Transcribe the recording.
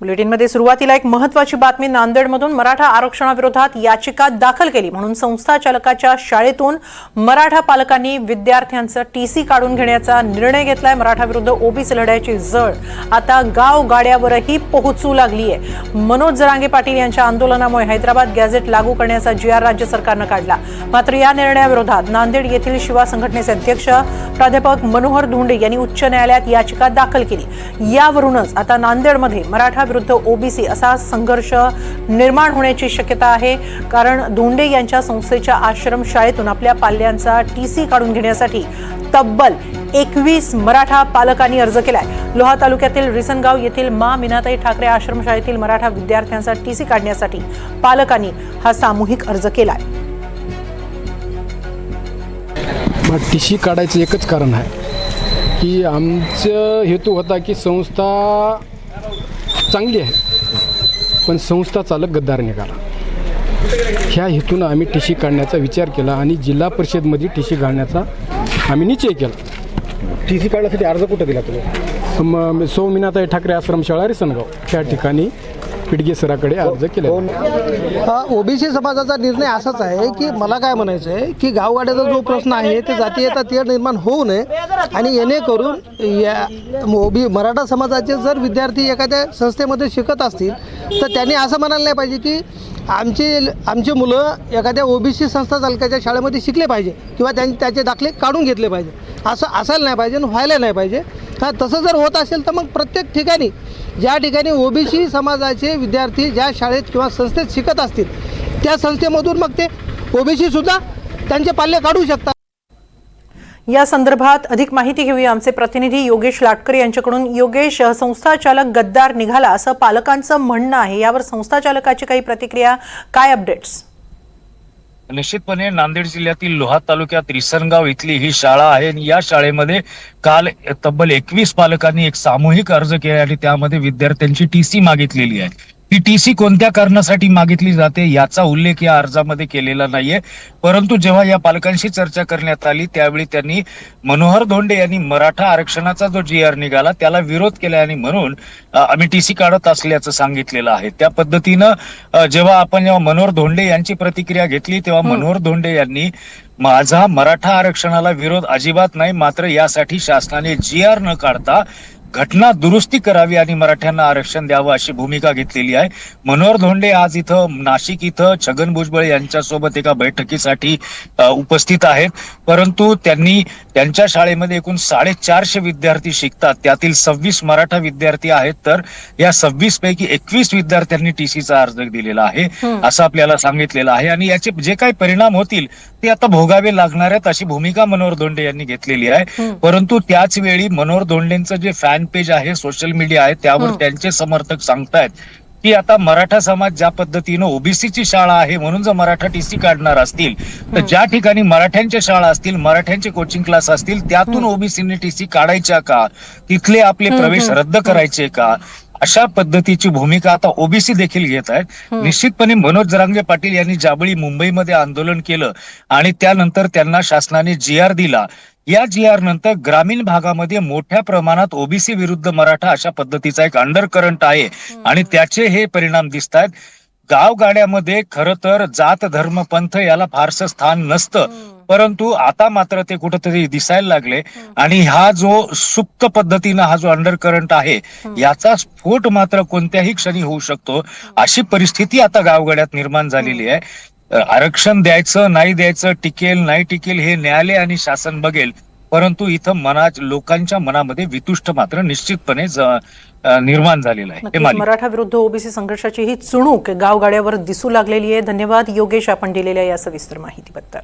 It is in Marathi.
बुलेटिनमध्ये सुरुवातीला एक महत्त्वाची बातमी। नांदेडमधून मराठा आरक्षणाविरोधात याचिका दाखल केली म्हणून संस्था चालकाच्या शाळेतून मराठा पालकांनी विद्यार्थ्यांचं टीसी काढून घेण्याचा निर्णय घेतलाय। मराठा विरुद्ध ओबीसी लढ्याची झळ आता गाव गाड्यावरही पोहोचू लागली आहे। मनोज जरांगे पाटील यांच्या आंदोलनामुळे हैदराबाद गॅझेट लागू करण्याचा जीआर राज्य सरकारने काढला। मात्र या निर्णयाविरोधात नांदेड येथील शिवा संघटनेचे अध्यक्ष प्राध्यापक मनोहर धोंडे यांनी उच्च न्यायालयात याचिका दाखल केली। यावरूनच आता नांदेडमध्ये मराठा विरुद्ध ओबीसी असा संघर्ष निर्माण होण्याची शक्यता आहे। कारण धोंडे यांच्या संस्थेच्या आश्रम शाळेतून आपल्या पाल्यांचा टीसी काढून घेण्यासाठी तब्बल 21 मराठा पालकांनी अर्ज केलाय। लोहा तालुक्यातील रिसनगाव येथील मा मीनाताई ठाकरे आश्रम शाळेतील मराठा विद्यार्थ्यांचा टीसी काढण्यासाठी पालकांनी हा सामूहिक अर्ज केलाय। टीसी काढायचं एकच कारण आहे की आमचा हेतू होता की संस्था चांगली आहे पण संस्था चालक गद्दार निघाला। ह्या हेतून आम्ही टीसी काढण्याचा विचार केला आणि जिल्हा परिषदमध्ये टीसी काढण्याचा आम्ही निश्चय केला। टीसी काढण्यासाठी अर्ज कुठे दिला तुम्ही? सौ मीनाताई ठाकरे आश्रमशाळा रिसनगाव त्या ठिकाणी पिडगे सराकडे अर्ज केला। ओबीसी समाजाचा निर्णय असाच आहे की मला काय म्हणायचं आहे की गावगाड्याचा जो प्रश्न आहे ते जातीयता निर्माण होऊ नये आणि येणेकरून या मराठा समाजाचे जर विद्यार्थी एखाद्या संस्थेमध्ये शिकत असतील तर त्यांनी असं म्हणायला नाही पाहिजे की आमची मुलं एखाद्या ओबीसी संस्था चालकाच्या शाळेमध्ये शिकले पाहिजे किंवा त्यांनी त्याचे दाखले काढून घेतले पाहिजे, असं असायला नाही पाहिजे, व्हायला नाही पाहिजे। तसं जर होत असेल तर मग प्रत्येक ठिकाणी ज्या ठिकाणी ओबीसी समाजाचे विद्यार्थी ज्या शाळेत किंवा संस्थेत शिकत असतील त्या संस्थेमधून मग ते ओबीसी सुद्धा त्यांचे पाल्य काढू शकतात। या संदर्भात अधिक माहिती घेऊया आमचे प्रतिनिधी योगेश लाटकर यांच्याकडून। योगेश, संस्था चालक गद्दार निघाला असं पालकांचं म्हणणं आहे, यावर संस्था चालकाची काही प्रतिक्रिया, काय अपडेट्स? निश्चितपणे नांदेड जिल्ह्यातील लोहा तालुक्यात रिसनगाव इथली ही शाळा आहे आणि या शाळेमध्ये काल तब्बल 21 पालकांनी एक सामूहिक अर्ज केला आणि त्यामध्ये विद्यार्थ्यांची टीसी मागितलेली आहे। ही टीसी कोणत्या कारणासाठी मागितली जाते याचा उल्लेख या अर्जामध्ये केलेला नाहीये, परंतु जेव्हा या पालकांशी चर्चा करण्यात आली त्यावेळी त्यांनी मनोहर धोंडे यांनी मराठा आरक्षणाचा जो जीआर निघाला त्याला विरोध केला आणि म्हणून आम्ही टीसी काढत असल्याचं सांगितलेलं आहे। त्या पद्धतीनं जेव्हा मनोहर धोंडे यांची प्रतिक्रिया घेतली तेव्हा मनोहर धोंडे यांनी माझा मराठा आरक्षणाला विरोध अजिबात नाही, मात्र यासाठी शासनाने जीआर न काढता घटना दुरुस्ती करावी आणि मराठ्यांना आरक्षण द्यावं अशी भूमिका घेतलेली आहे। मनोहर धोंडे आज इथं नाशिक इथं छगन भुजबळ यांच्यासोबत एका बैठकीसाठी उपस्थित आहेत, परंतु त्यांनी त्यांच्या शाळेमध्ये एकूण 450 विद्यार्थी शिकतात, त्यातील 26 मराठा विद्यार्थी आहेत, तर या 26 पैकी 21 विद्यार्थ्यांनी टीसीचा अर्ज दिलेला आहे असं आपल्याला सांगितलेलं आहे आणि याचे जे काही परिणाम होतील ते आता भोगावे लागणार आहेत अशी भूमिका मनोहर धोंडे यांनी घेतलेली आहे। परंतु त्याच वेळी मनोहर धोंडेंचं जे फॅन पेज आहे, सोशल मीडिया आहे, त्यावर त्यांचे समर्थक सांगतायत की आता मराठा समाज ज्या पद्धतीनं ओबीसीची शाळा आहे म्हणून जर मराठा टीसी काढणार असतील तर ज्या ठिकाणी मराठ्यांच्या शाळा असतील, मराठ्यांचे कोचिंग क्लास असतील त्यातून ओबीसीने टीसी काढायच्या का, तिथले आपले प्रवेश रद्द करायचे का, अशा पद्धतीची भूमिका आता ओबीसी देखील घेत आहेत। निश्चितपणे मनोज जरांगे पाटील यांनी ज्यावेळी मुंबईमध्ये आंदोलन केलं आणि त्यानंतर त्यांना शासनाने जीआर दिला, या जीआर नंतर ग्रामीण भागामध्ये मोठ्या प्रमाणात ओबीसी विरुद्ध मराठा अशा पद्धतीचा एक अंडर करंट आहे आणि त्याचे हे परिणाम दिसत आहेत। गावगाड्यामध्ये खरं तर जात धर्म पंथ याला फारसं स्थान नसतं, परंतु आता मात्र ते कुठेतरी दिसायला लागले आणि हा जो सुप्त पद्धतीनं हा जो अंडर करंट आहे याचा स्फोट मात्र कोणत्याही क्षणी होऊ शकतो अशी परिस्थिती आता गावगाड्यात निर्माण झालेली आहे। आरक्षण द्यायचं नाही द्यायचं, टिकेल नाही टिकेल हे न्यायालय आणि शासन बघेल, परंतु इथं लोकांच्या मनामध्ये वितुष्ट मात्र निश्चितपणे निर्माण झालेला आहे। मराठा विरुद्ध ओबीसी संघर्षाची ही चुणूक गावगाड्यावर दिसू लागलेली आहे। धन्यवाद योगेश, आपण दिलेल्या या सविस्तर माहितीबद्दल।